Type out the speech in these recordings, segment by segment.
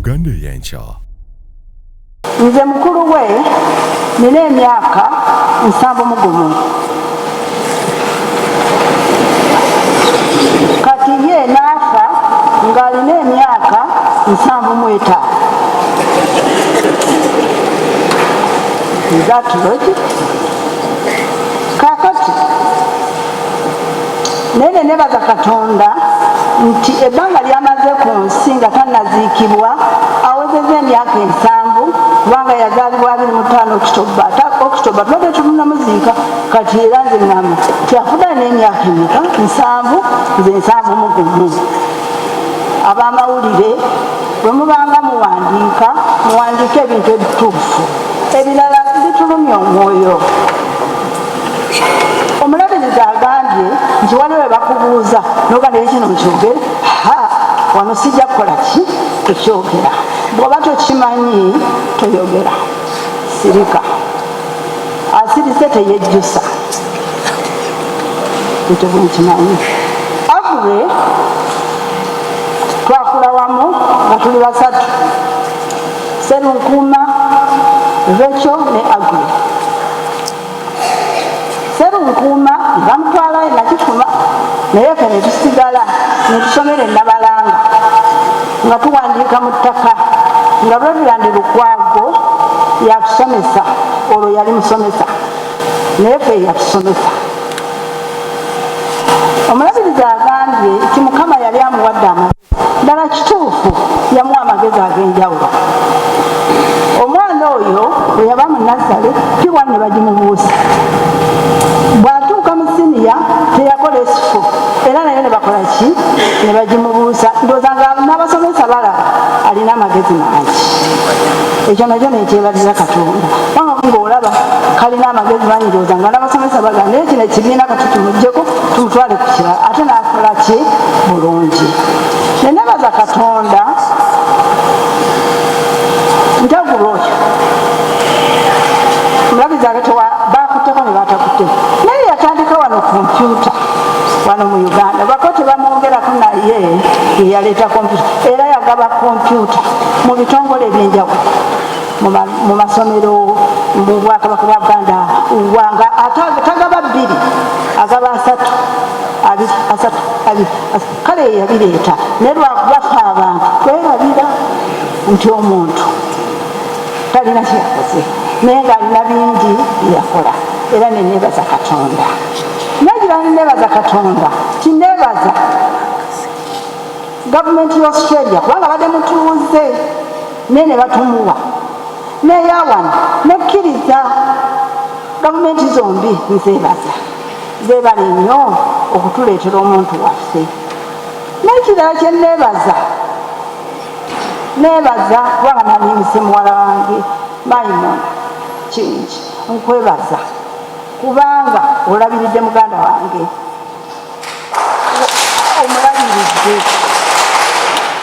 Uganda eyenkya. Nze mukulu we nina emyaka 71. Kati ye naafa ng'alina emyaka 75. Is that logic? Kakati nene nebaza Katonda nti ebbanga lyamaze ku nsi nga tannaziikibwa awezezza emyaka 7 kubanga yazaalibwa 25 Oktoba tulabye tumunamuziika kati era nze ngamba tyafudde n'emyaka emeka 7 nze 71. Ab'amawulire bwe mubanga muwandiika ebintu ebituufu ebirala bitulumya omwoyo. Omulabirizi agambye nti waliwo we bakubuuza noga naye kino nkyogere wano sijja kukola ki kukyogera. Bw'oba tokimanyi toyogera. Sirika asirise teyejjusa ekyo bwenkimanyi. Avule twakula wamu nga tuli basatu, Serunkuuma, Rachel ne Agule. Serunkuuma bamutwala nakituma naye ffe ne tusigala ne tusomera Nabalanga nga tuwandiika mu ttaka nga Reverend Lukwago yatusomesa, olwo yali musomesa naye ffe yatusomesa. Omulabirizi agambye nti Mukama yali amuwadde amagezi, ddala kituufu yamuwa amagezi ag'enjawulo. Omwana oyo bwe yaba mu nasale piwa ne bagimubuusa, bw'atuuka mu siniya teyakola esifu era naye ne bakola ki ne bagimubuusa. Ndowooza nga n'abasomesa balaba alina amagezi mangi. Ekyo nakyo nekyebalira Katonda ng'olaba kalina amagezi mangi, ndowooza nga n'abasomesa bagamba naye kino ekibiina kati tumuggyeko tumutwale ku kirala ate n'akola ki bulungi. Ne nebaza Katonda ntagula oyo omulabizi bakutteko ne batakutte naye yatandika wano kompyuta wano mu Uganda. Bako tebamwongerako naye yeyaleeta kompyuta era yagaba kompyuta mu bitongole ebyenjawulo mu masomero mu Bwakabaka bwa Buganda wanga tagaba 2 agaba 3 kale yabireeta naye lwakubafa abantu kwerabira nti omuntu talina kyeyakoze naye ng'alina bingi byeyakola era neneebaza Katonda. Nagira neneebaza Katonda kineebaza gavumenti y'Australia kubanga badde mutuuze naye ne batumuwa neyawano nekkiriza gavumenti zombi nzeebaza zeebale nnyo okutuleetera omuntu waffe. N'ekirala kye neebaza kubanga nanimise muwala wange Maimon Kingi, nkwebaza kubanga olabiridde muganda wange,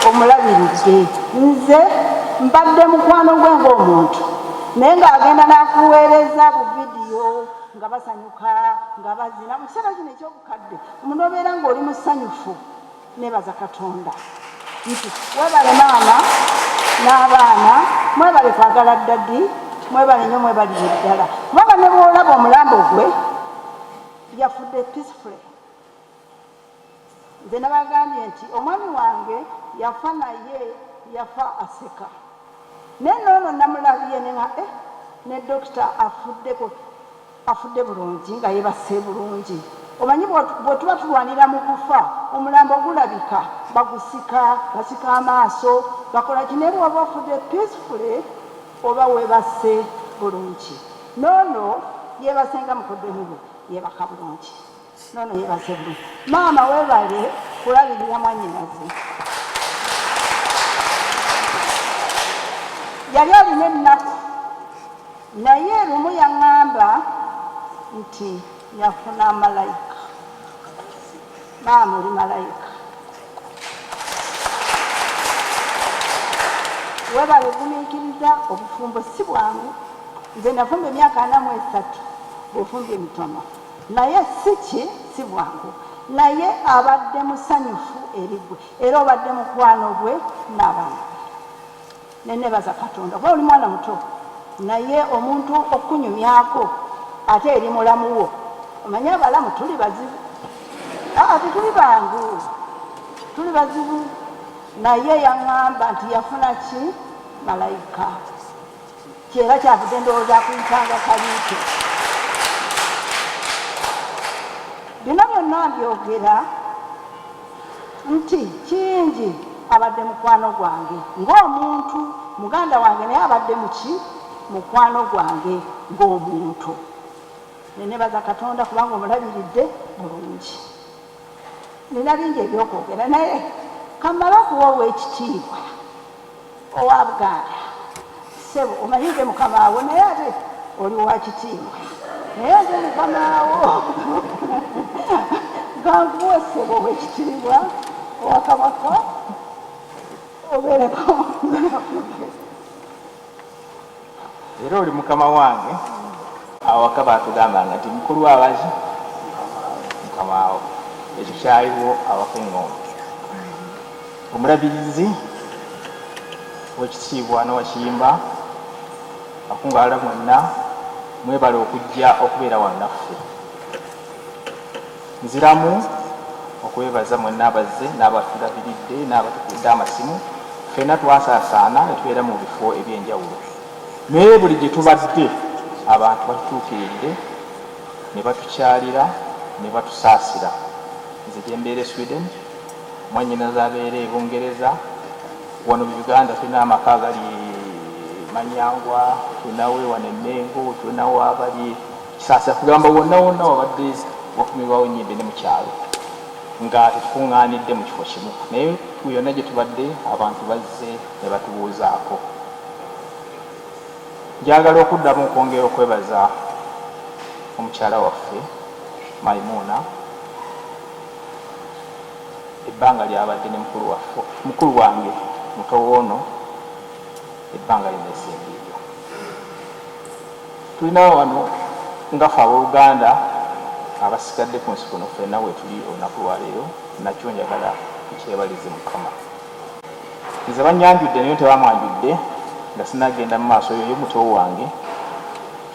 omulabiridde. Nze mbadde mukwano gwe ng'omuntu naye ng'agenda n'akuweereza bu vidiyo nga basanyuka nga bazina mu kiseera kino eky'obukadde omuntu obeera ng'oli musanyufu. Neebaza Katonda nti webale maama n'abaana, mwebale kwagala ddadi, mwebale nnyo, mwebalire ddala kubanga ne bw'olaba omulambo gwe yafudde peacefully. Nze nabagambye nti omwami wange yafa naye yafa aseka naye noono namulabye ne dokita afudde bulungi nga yeebase bulungi. Omanyi bwe tuba tulwanira mu kufa omulambo gulabika bagusika, basika amaaso bakola kine bw'oba ofudde peacefully oba weebase bulungi. Noono yeebasenga mukoddomi we yeebaka bulungi, noono yeebase bulungi. Maama weebale kulabirira mwannyinaze. Yali alina ennaku naye lumu yaŋŋamba nti yafuna malayika. Maama oli malayika. Weebale ogumiikiriza obufumbo si bwangu. Nze nafumba emyaka 43 bwefumbye emitono naye si bwangu, naye abadde musanyufu eri gwe era obadde mukwano gwe n'abaana. nenebaza Katonda kuba oli mwana muto naye omuntu okunyumyako ate eri mulamu wo omanye abalamu tuli bazibu tetuli bangu tuli bazibu naye yaŋŋamba nti yafuna ki malayika kyera kyavudde ndowooza akuyitanga kaliike bino byonna mbyogera nti kingi abadde mukwano gwange ng'omuntu muganda wange naye abadde muki mukwano gwange ng'omuntu nenebaza Katonda kubanga omulabiridde bulungi nina bingi ebyokwogera naye kamala kuwa ow'ekitiibwa owa Buganda sebo omanyinze mukama wo naye ate oli wa kitiibwa naye nze mukamawo gankuwe sebo ow'ekitiibwa owa Kabaka obeereko era oli mukama wange awaka batugambanga nti mukulu wabazi mukamaawo ekyo kyaliwo abakuŋŋoombe omulabirizi w'ekitiibwa n'owakiyimba akungaala mwenna mwebale okujja okubeera wannaffe nziramu okwebaza mwenna abazze n'abatulabiridde n'abatukudde amasimu ffenna twasaasaana ne tubeera mu bifo ebyenjawulo naye buli gye tubadde abantu batutuukiridde ne batukyalira ne batusaasira nze gyembeera Sweden mwannyinaze abeera e Bungereza wano mu Uganda tulina amaka agali Manyangwa tulinawo wano e Mengo tulinawo abali Kisaasa kugamba wonna wonna wabadde wakumirwawo nnyimbe ne mu kyalo nga tetukuŋŋaanidde mu kifo kimu naye yonna gye tubadde abantu bazze ne batubuuzaako njagala okuddamu okwongera okwebaza omukyala waffe Maimuna ebbanga lyabadde ne mukulu wange muto woono ebbanga lineesengeeryo tulinawo wano nga ffe abooluganda abasigadde ku nsi kuno ffenna wetuli olunaku lwaleero nakyo njagala kukyebalize Mukama nze bannyanjudde naye tebamwanjudde nga sinagenda mu maaso yoyo muto wange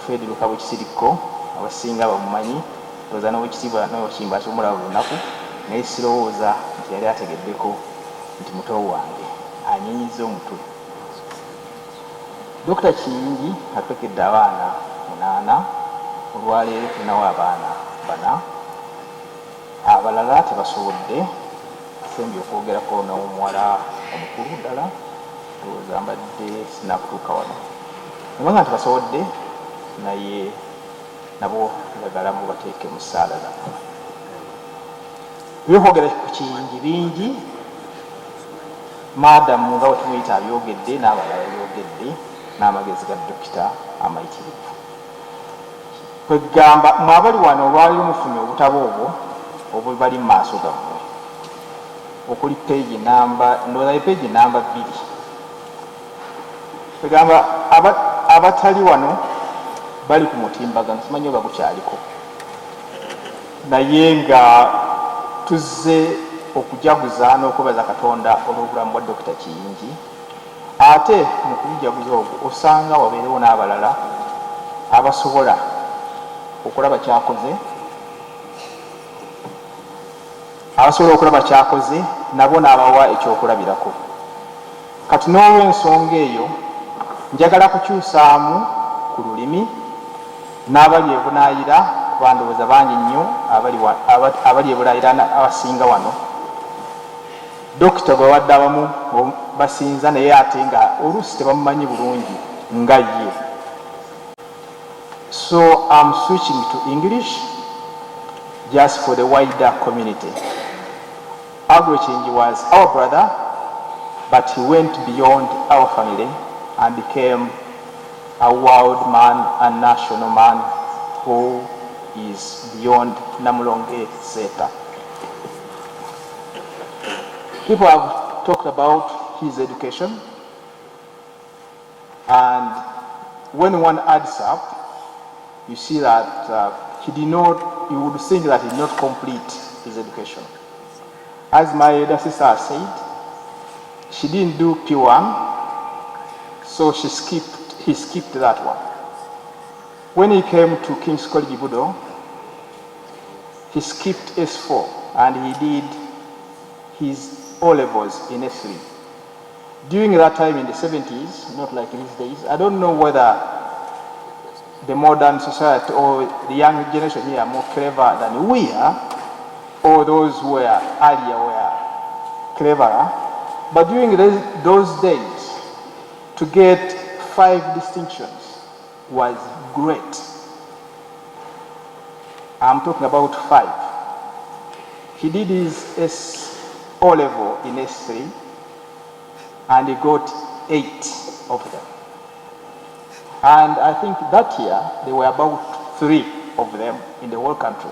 Fediruka bwekisiriko abasinga bamumanyi ndowooza n'owekitiibwa n'owekiyimba ky'omulaba lunaku naye sirowooza nti yali ategeddeko nti muto wange anyenyiza omutwe Dr. Kiyingi atulekedde abaana 8 olwaleero tulinawo abaana 4 abalala tebasobodde sembi okwogerako n'omuwala omukulu ddala ndowooza mbadde sinakutuuka wano omanga nti basobodde naye nabo njagala mubateeke mu ssaala zammwe ebyokwogera ku Kiyingi bingi maadamu nga wetumuyita abyogedde n'abalala byogedde n'amagezi ga dokita amayitirivu kwegamba mwabali wano olwaliro mufunye obutabo obwo obubali mu maaso gammwe okuli peegi namba ndowooza peegi namba 2 kwegamba abatali wano bali ku mutimbagano simanyi oba gukyaliko naye nga tuzze okujaguza n'okwebaza Katonda olw'obulamu bwa Dr. Kiyingi ate mu kubijaguza ogwo osanga wabeerewo n'abalala abasobola okulaba kyakoze nabo n'abawa ekyokulabirako kati n'olw'ensonga eyo njagala kukyusaamu ku lulimi n'abali ebunaayira kuba ndowooza bangi nnyo abali ebunaayira abasinga wano dokita bwe wadde abamu basinza naye ate nga oluusi tebamumanyi bulungi nga ye. So I'm switching to English just for the wider community. Agwechingi was our brother, but he went beyond our family and became a world man and national man who is beyond Namulonge Seta. People have talked about his education, and when one adds up, you see that you would think that he did not complete his education. As my elder sister said, she didn't do P1, So he skipped that one. When he came to King's College Budo, he skipped S4 and he did his O-levels in S3. During that time in the 70s, not like these days, I don't know whether the modern society or the young generation here are more clever than we are, or those who were earlier were cleverer. But during those days, to get 5 distinctions was great. I'm talking about 5. He did his O-level in S3, and he got 8 of them. And I think that year, there were about 3 of them in the whole country.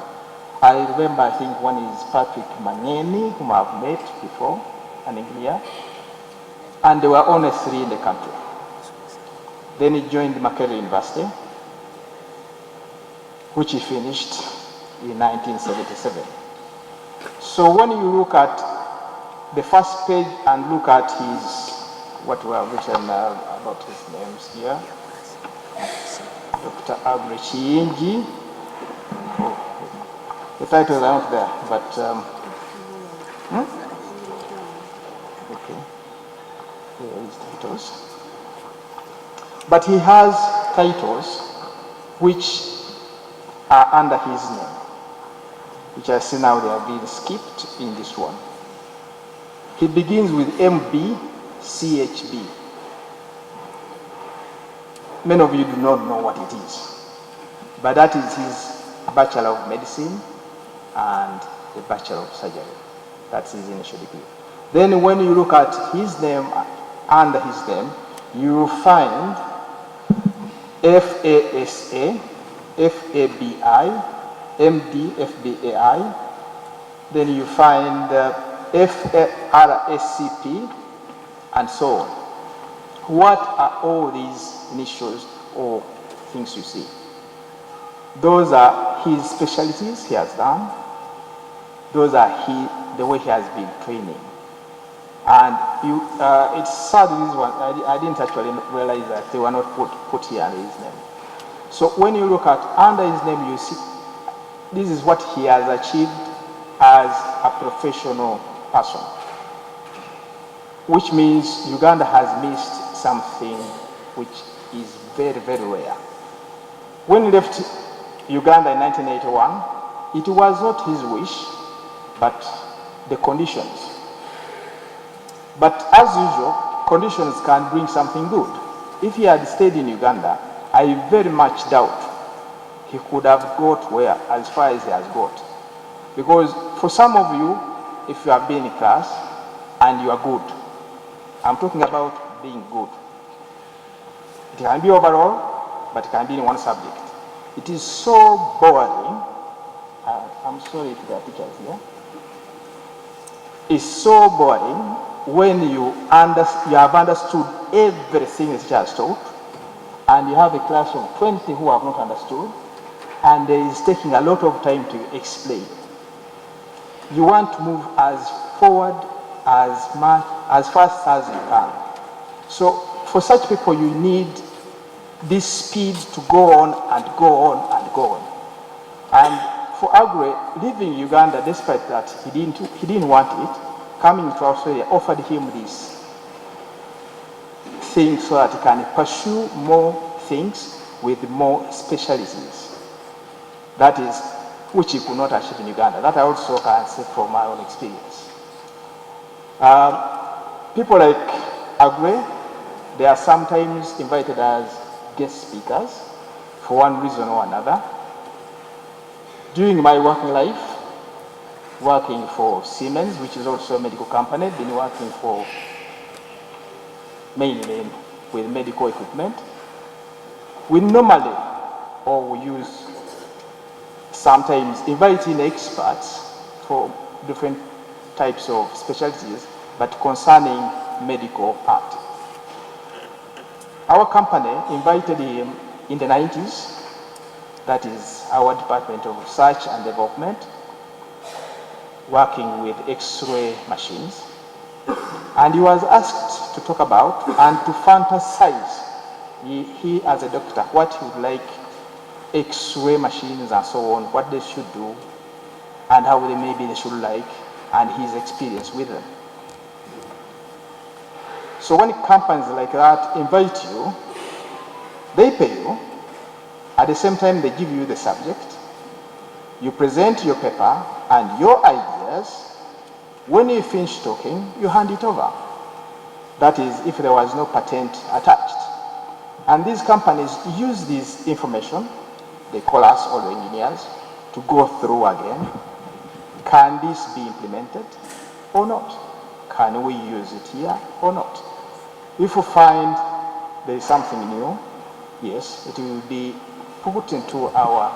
I remember, I think one is Patrick Mangeni, whom I've met before, and in here. And there were only 3 in the country. Then he joined Makerere University, which he finished in 1977. So when you look at the first page and look at what we have written about his names here, Dr. Agre Chiyingi. The titles are not there, but okay, here is titles. But he has titles which are under his name, which I see now they have been skipped in this one. He begins with MB CHB. Many of you do not know what it is, but that is his Bachelor of Medicine and the Bachelor of Surgery. That's his initial degree. Then when you look at his name, under his name, you will find FASA, FABI, MD, FBAI. Then you find FRSCP, and so on. What are all these initials or things you see? Those are his specialties he has done. Those are the way he has been training. And it's sad, this one, I didn't actually realize that they were not put here under his name. So when you look at under his name, you see this is what he has achieved as a professional person, which means Uganda has missed something which is very, very rare. When he left Uganda in 1981, it was not his wish, but the conditions. But as usual, conditions can bring something good. If he had stayed in Uganda, I very much doubt he could have got as far as he has got. Because for some of you, if you have been in class and you are good, I'm talking about being good. It can be overall, but it can be in one subject. It is so boring. I'm sorry if there are teachers here. It's so boring when you have understood everything the teacher has taught, and you have a class of 20 who have not understood, and it is taking a lot of time to explain. You want to move as forward as fast as you can. So for such people, you need this speed to go on and go on and go on. And for Agre, leaving Uganda, despite that he didn't want it, coming to Australia offered him this thing so that he can pursue more things with more specialties. That is, which he could not achieve in Uganda. That I also can say from my own experience. People like Agre, they are sometimes invited as guest speakers for one reason or another. During my working life, working for Siemens, which is also a medical company, been working for mainly with medical equipment. We normally, or we use sometimes inviting experts for different types of specialties, but concerning medical part. Our company invited him in the 90s, that is our Department of Research and Development, working with X-ray machines. And he was asked to talk about and to fantasize. He as a doctor, what he would like X-ray machines and so on, what they should do, and how they should like, and his experience with them. So when companies like that invite you, they pay you. At the same time, they give you the subject. You present your paper and your ideas. When you finish talking, you hand it over. That is, if there was no patent attached. And these companies use this information, they call us, all the engineers, to go through again. Can this be implemented or not? Can we use it here or not? If we find there is something new, yes, it will be put into our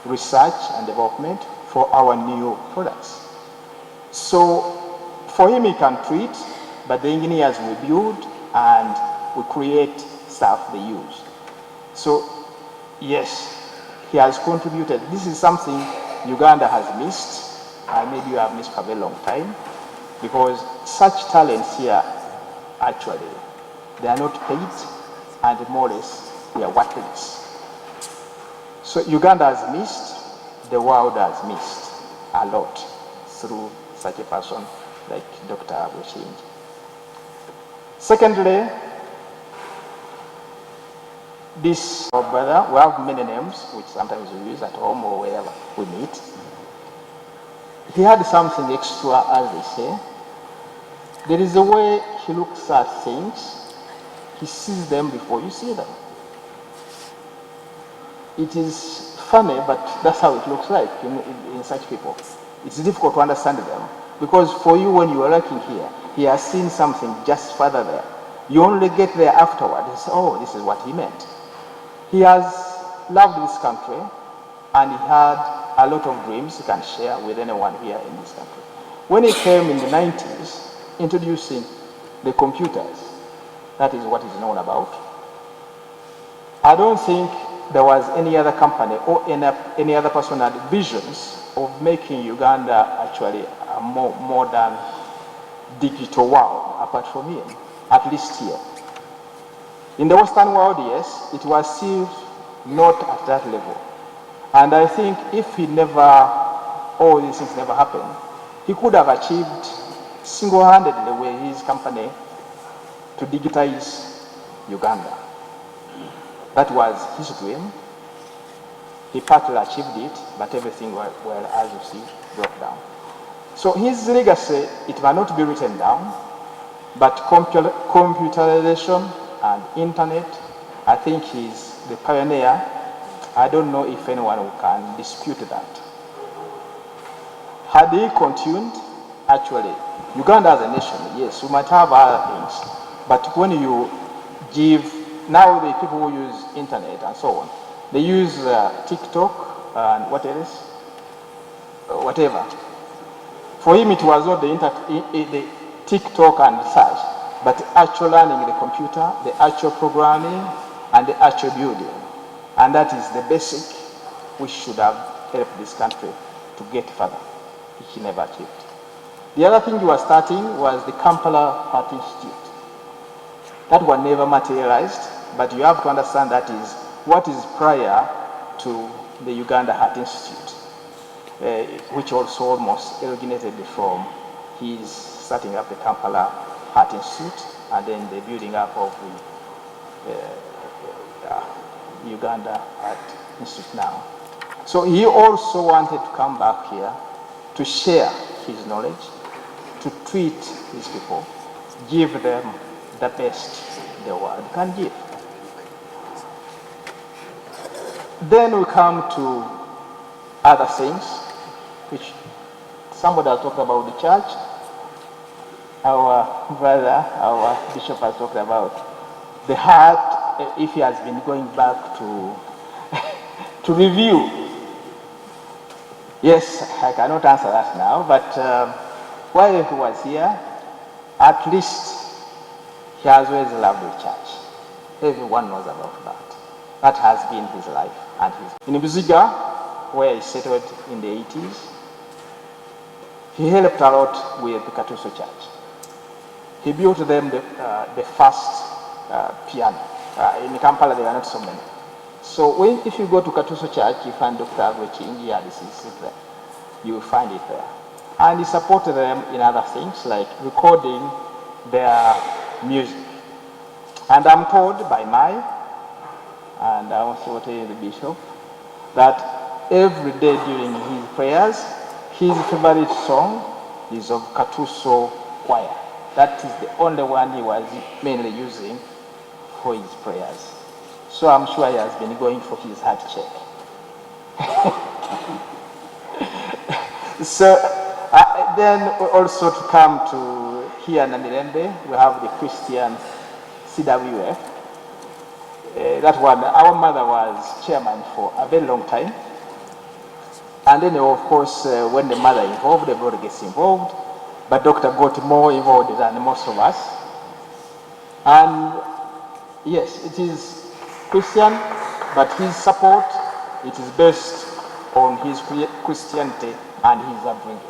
research and development for our new products. So for him, he can treat, but the engineers will build and we create stuff they use. So yes, he has contributed. This is something Uganda has missed, and maybe you have missed for a very long time, because such talents here, actually, they are not paid, and more or less, they are worthless. So Uganda has missed, the world has missed a lot through such a person like Dr. Abushinji. Secondly, this brother, we have many names, which sometimes we use at home or wherever we meet. He had something extra, as they say. There is a way he looks at things. He sees them before you see them. It is funny, but that's how it looks like in such people. It's difficult to understand them, because for you, when you are working here, he has seen something just further there. You only get there afterward. You say, oh, this is what he meant. He has loved this country, and he had a lot of dreams he can share with anyone here in this country. When he came in the 90s, introducing the computers, that is what he's known about. I don't think there was any other company or any other person had visions of making Uganda actually a more modern digital world apart from him, at least here. In the Western world, yes, it was still not at that level. And I think if he never, all these things never happened, he could have achieved single-handedly with his company to digitize Uganda. That was his dream. He partly achieved it, but everything, well, as you see, broke down. So his legacy, it might not be written down, but computerization and internet, I think he's the pioneer. I don't know if anyone who can dispute that. Had he continued, actually, Uganda as a nation, yes, we might have other things, but when you give, now the people who use internet and so on, they use TikTok and what else? Whatever. For him, it was not the TikTok and such, but actual learning the computer, the actual programming, and the actual building. And that is the basic which should have helped this country to get further, which he never achieved. The other thing you were starting was the Kampala Art Institute. That one never materialized, but you have to understand that is what is prior to the Uganda Art Institute, which also almost originated from his starting up the Kampala Art Institute and then the building up of the Uganda Art Institute now. So he also wanted to come back here to share his knowledge, to treat these people, give them the best the world can give. Then we come to other things, which somebody has talked about the church. Our brother, our bishop has talked about the heart, if he has been going back to to review. Yes, I cannot answer that now, but while he was here, at least he has always loved the church. Everyone knows about that. That has been his life. And in Buziga, where he settled in the 80s, he helped a lot with the Katuso Church. He built them the first piano. In Kampala, there are not so many. So if you go to Katuso Church, you find Dr. Agwechingi, and this is there. You will find it there. And he supported them in other things, like recording their music. And I'm told by Mai, and I also tell the bishop, that every day during his prayers, his favorite song is of Katuso choir. That is the only one he was mainly using for his prayers. So I'm sure he has been going for his heart check. So then also to come to here in Namirembe, we have the Christian CWF. That one, our mother was chairman for a very long time. And then, of course, when the mother involved, everybody gets involved. But Dr. got more involved than most of us. And yes, it is Christian, but his support, it is based on his Christianity and his upbringing.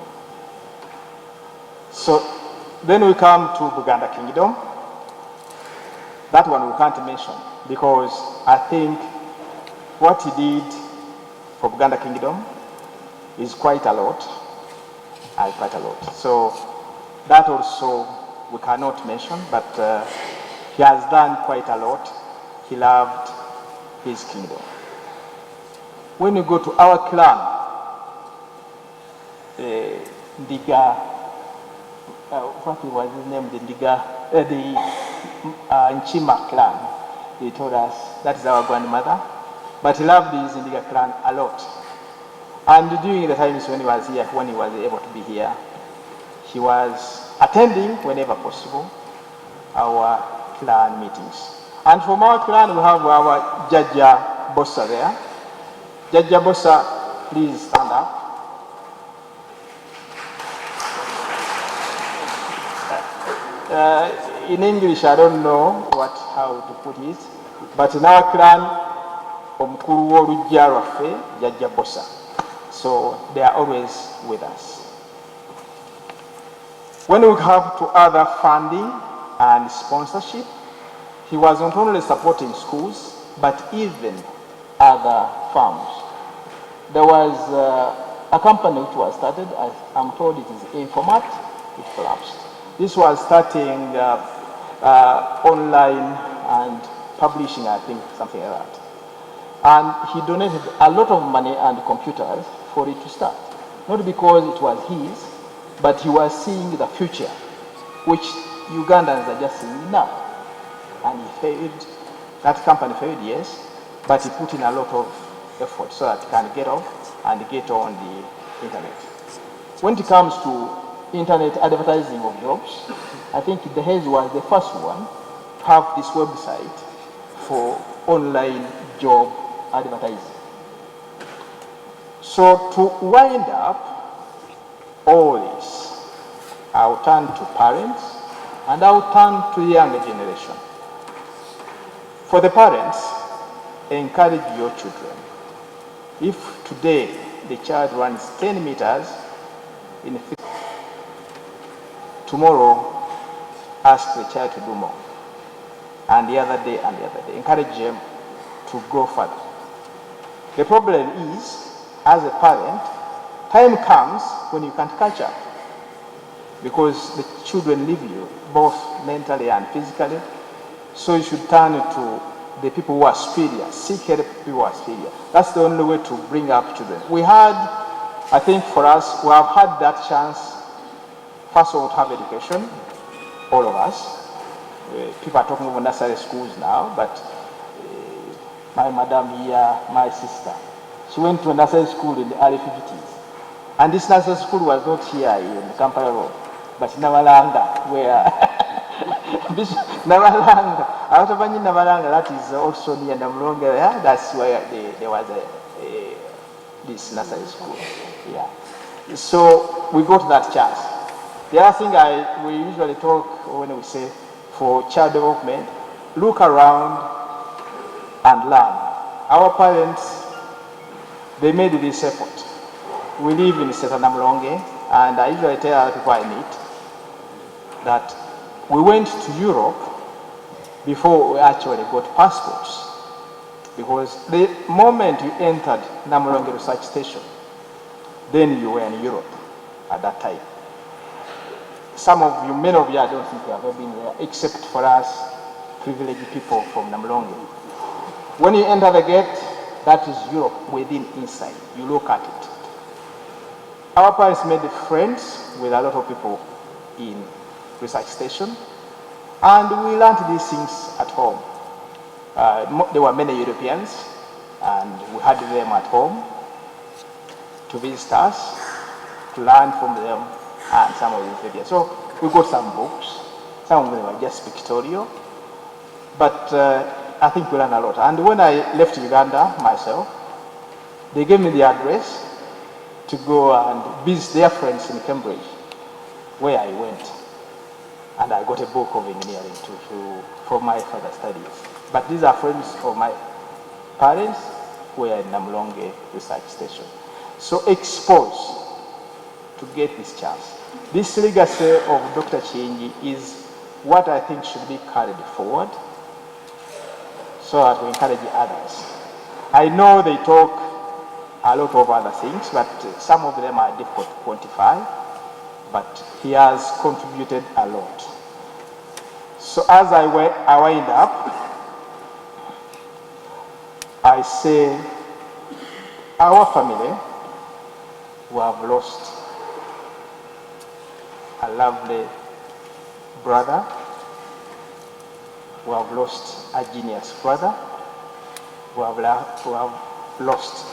So then we come to Buganda Kingdom. That one we can't mention because I think what he did for Buganda Kingdom is quite a lot, So that also we cannot mention, but he has done quite a lot. He loved his kingdom. When you go to our clan, Ndiga, what was his name? The Ndiga, Nchima clan. They told us that is our grandmother, but he loved his Ndiga clan a lot. And during the times when he was here, when he was able to be here, he was attending whenever possible our clan meetings. And from our clan, we have our Jaja Bossa there. Jaja Bossa, please stand up. In English, I don't know how to put it, but in our clan, omukulu w'olujja lwaffe Jaja Bossa. So they are always with us. When we come to other funding and sponsorship, he was not only supporting schools, but even other farms. There was a company which was started, I'm told it is Informat, it collapsed. This was starting online and publishing, I think, something like that. And he donated a lot of money and computers for it to start. Not because it was his, but he was seeing the future, which Ugandans are just seeing now. And he failed, that company failed, yes, but he put in a lot of effort so that it can get off and get on the internet. When it comes to internet advertising of jobs, I think the Hayes was the first one to have this website for online job advertising. So to wind up all this, I'll turn to parents and I'll turn to the younger generation. For the parents, encourage your children. If today the child runs 10 meters in tomorrow, ask the child to do more. And the other day, encourage them to go further. The problem is, as a parent, time comes when you can't catch up because the children leave you, both mentally and physically. So you should turn to the people who are superior, seek help people who are superior. That's the only way to bring up children. We had, I think for us, we have had that chance, first of all, to have education, all of us. People are talking about nursery schools now, but my madam here, my sister, she went to a nursery school in the early 50s. And this nursery school was not here in Kampala Road, but in Namalanga, where Namalanga, out of Namalanga, that is also near Namulonga, yeah? That's where there was this nursery school. Yeah. So we got that chance. The other thing we usually talk when we say for child development, look around and learn. Our parents, they made this effort. We live in Setanamulonge, and I usually tell other people I meet that we went to Europe before we actually got passports. Because the moment you entered Namulonge Research Station, then you were in Europe at that time. Some of you, many of you, I don't think you have ever been there, except for us privileged people from Namulonge. When you enter the gate, that is Europe within inside. You look at it. Our parents made friends with a lot of people in research station, and we learned these things at home. There were many Europeans, and we had them at home to visit us, to learn from them, and some of these areas. So we got some books. Some of them were just pictorial, but I think we learned a lot. And when I left Uganda myself, they gave me the address to go and visit their friends in Cambridge, where I went. And I got a book of engineering for my further studies. But these are friends of my parents who were in Namulonge Research Station. So exposed to get this chance. This legacy of Dr. Chinji is what I think should be carried forward so that we encourage others. I know they talk a lot of other things, but some of them are difficult to quantify, but he has contributed a lot. So as I wind up, I say our family, we have lost a lovely brother, we have lost a genius brother, we have lost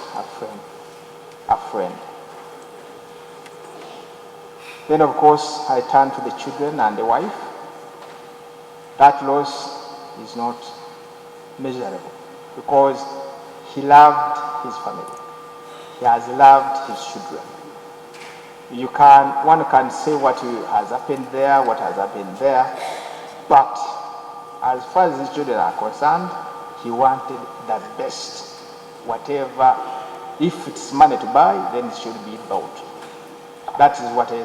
a friend. Then of course I turn to the children and the wife. That loss is not measurable because he loved his family. He has loved his children. One can say what has happened there, what has happened there, but as far as his children are concerned, he wanted the best. Whatever, if it's money to buy, then it should be bought. That is what he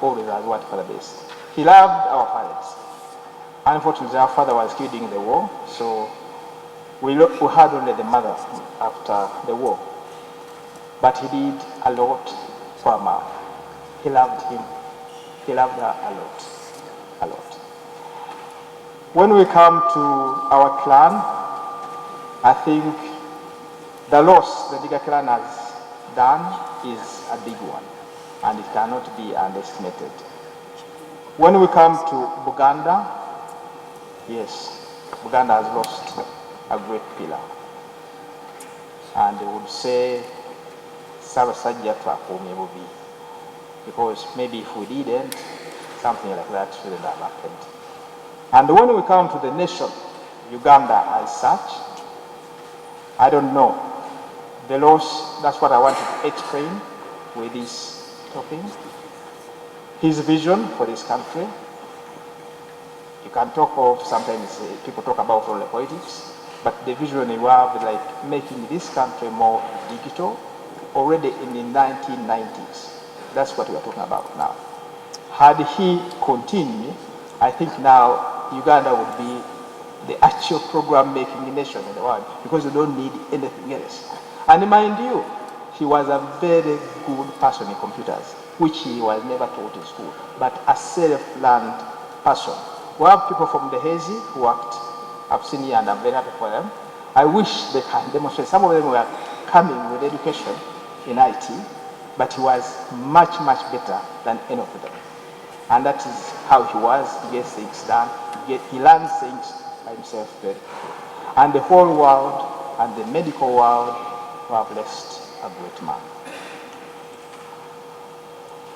always has wanted for the best. He loved our parents. Unfortunately, our father was killed in the war, so we had only the mother after the war. But he did a lot for Mom. He loved him. He loved her a lot. When we come to our clan, I think the loss the Diga clan has done is a big one, and it cannot be underestimated. When we come to Buganda, yes, Buganda has lost a great pillar. And they would say, Sabasajja twakuumye bubi. Because maybe if we didn't, something like that shouldn't have happened. And when we come to the nation, Uganda as such, I don't know. The loss, that's what I wanted to explain with this topic. His vision for this country. You can talk of, sometimes people talk about all the politics, but the vision you have, like making this country more digital, already in the 1990s. That's what we are talking about now. Had he continued, I think now Uganda would be the actual program-making nation in the world, because you don't need anything else. And mind you, he was a very good person in computers, which he was never taught in school, but a self-learned person. We have people from the Hazy who worked. I've seen here and I'm very happy for them. I wish they can demonstrate. Some of them were coming with education in IT, but he was much, much better than any of them. And that is how he was. He gets things done. He learns things by himself very quickly. And the whole world and the medical world have lost a great man.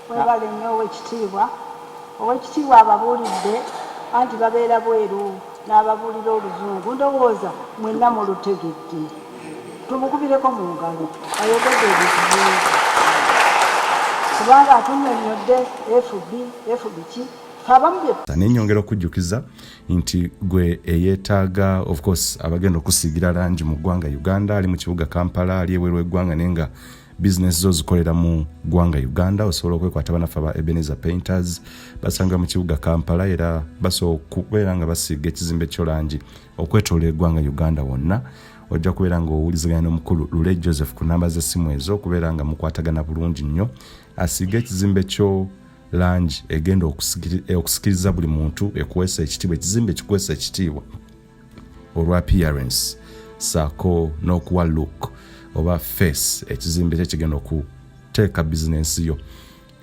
Webale nnyo owekitiibwa ababuulidde anti babeera bweru n'ababuulira oluzungu, ndowooza mwenna mulutegedde. Tumukubireko mu ngalo ayogedde ebizibu kubanga atunnyonnyodde FB ki nenyongera okujjukiza nti gwe eyeetaaga of course abagenda okusiigira langi mu ggwanga Uganda ali mu kibuga Kampala ali ebweru eggwanga nenga business zo zikolera mu ggwanga Uganda osobola okwekwata banafe aba Ebenezer Painters basanga mu kibuga Kampala era basobola okubeera nga basiiga ekizimbe ky'olangi okwetolera eggwanga Uganda wonna ojja kubeera nga owuliziganya n'omukulu Lule Joseph ku namba z'essimu ezo okubeera nga mukwatagana bulungi nnyo asiiga ekizimbe kyo langi egenda okusikiriza buli muntu ekuweesa ekitiibwa ekizimbe kikuweesa ekitiibwa olwa appearance saako n'okuwa look oba face ekizimbe kye kigenda okuteeka bizinensi yo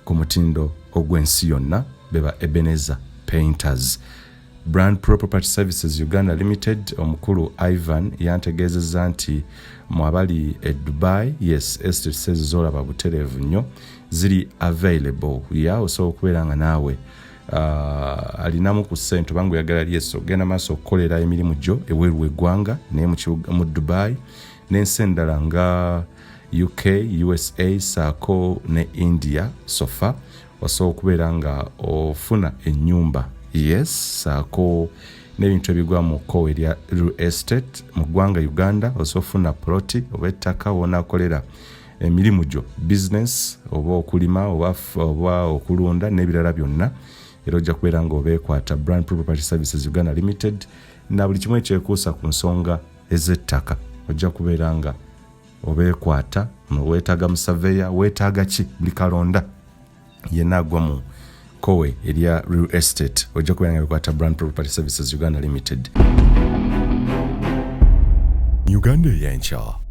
ku mutindo ogw'ensi yonna beba Ebenezer Painters. Brand Pro Property Services Uganda Limited omukulu Ivan yantegeezezza nti mu abali e Dubai yes estate sales zolaba butereevu nnyo ziri available osobola okubeera nga naawe alinamu ku ssente bangu yagala lyeso genda maaso okukolera emirimu gyo eweeru w'eggwanga naye mu Dubai n'ensi endala nga UK, USA, saako ne India sofa osobola okubeera nga ofuna ennyumba yes saako n'ebintu ebigwa mu kkowe erya real estate mu ggwanga Uganda osobola ofuna ploti oba ettaka wonaakolera emirimu gyo business oba okulima oba okulunda n'ebirala byonna era ojja kubeera nga obeekwata Brand Property Services Uganda Limited na buli kimu ekyekuusa ku nsonga ez'ettaka ojja kubeera nga obeekwata weetaaga musaveya weetaaga ki buli kalonda yenna agwa mu kowe erya real estate ojja kubeera nga beekwata Brand Property Services Uganda Limited. Uganda y'enkya